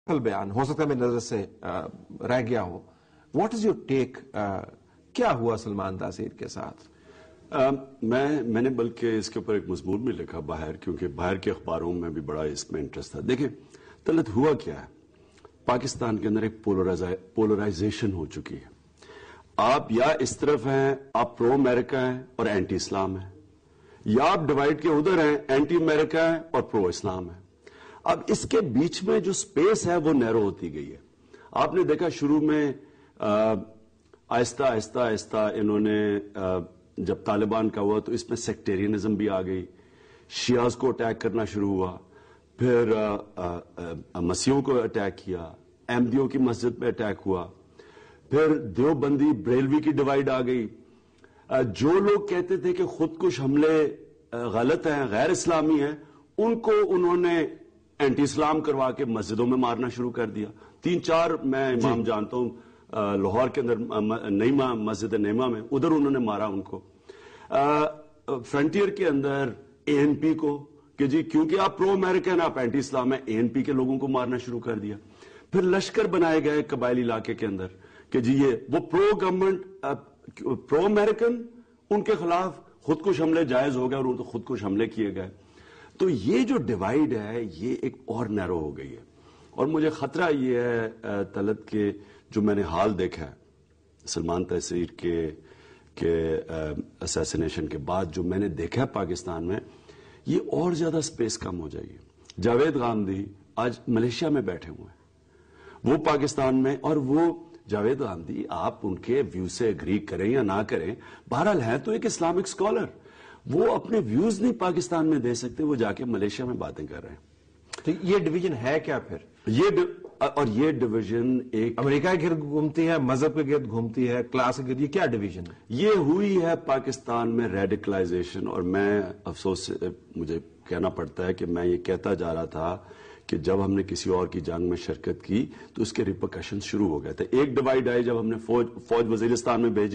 बयान हो सकता है मेरी नजर से रह गया हो। व्हाट इज योर टेक, क्या हुआ सलमान तासीर के साथ? मैंने बल्कि इसके ऊपर एक मजमून भी लिखा बाहर, क्योंकि बाहर के अखबारों में भी बड़ा इसमें इंटरेस्ट था। देखिए तलत हुआ क्या है, पाकिस्तान के अंदर एक पोलराइजेशन हो चुकी है। आप या इस तरफ हैं, आप प्रो अमेरिका हैं और एंटी इस्लाम हैं, या आप डिवाइड के उधर हैं, एंटी अमेरिका हैं और प्रो इस्लाम है। अब इसके बीच में जो स्पेस है वो नैरो होती गई है। आपने देखा शुरू में आहिस्ता आहिस्ता आहिस्ता इन्होंने जब तालिबान का हुआ तो इसमें सेक्टेरियनिज्म भी आ गई, शियाज को अटैक करना शुरू हुआ, फिर मसीहों को अटैक किया, अहमदियों की मस्जिद पे अटैक हुआ, फिर देवबंदी बरेलवी की डिवाइड आ गई। जो लोग कहते थे कि खुदकुश हमले गलत हैं, गैर इस्लामी हैं, उनको उन्होंने एंटी इस्लाम करवा के मस्जिदों में मारना शुरू कर दिया। 3-4 मैं इमाम जानता हूं, लाहौर के अंदर नईमा मस्जिद नईमा में, उधर उन्होंने मारा उनको। फ्रंटियर के अंदर एएनपी को कि जी क्योंकि आप प्रो अमेरिकन, आप एंटी इस्लाम है, एएनपी के लोगों को मारना शुरू कर दिया। फिर लश्कर बनाए गए कबायली इलाके के अंदर कि जी ये वो प्रो गवर्नमेंट प्रो अमेरिकन, उनके खिलाफ खुदकुश हमले जायज हो गए और उनको खुदकुश हमले किए गए। तो ये जो डिवाइड है ये एक और नैरो हो गई है। और मुझे खतरा ये है तलत के जो मैंने हाल देखा है सलमान तासीर के असैसिनेशन के बाद, जो मैंने देखा है पाकिस्तान में, ये और ज्यादा स्पेस कम हो जाएगी। जावेद गांधी आज मलेशिया में बैठे हुए हैं, वो पाकिस्तान में, और वो जावेद गांधी आप उनके व्यू से एग्री करें या ना करें, बहरहाल है तो एक इस्लामिक स्कॉलर, वो अपने व्यूज नहीं पाकिस्तान में दे सकते, वो जाके मलेशिया में बातें कर रहे हैं। तो ये डिवीजन है क्या फिर? ये डिवीजन एक अमेरिका के गिर्द घूमती है, मजहब के गिर्द घूमती है, क्लास के गिर्द, ये क्या डिवीजन है? ये हुई है पाकिस्तान में रेडिकलाइजेशन। और मैं अफसोस से मुझे कहना पड़ता है कि मैं ये कहता जा रहा था कि जब हमने किसी और की जंग में शिरकत की तो उसके रिपरकशन शुरू हो गए थे। एक डिवाइड आई जब हमने फौज वजीरिस्तान में भेजी।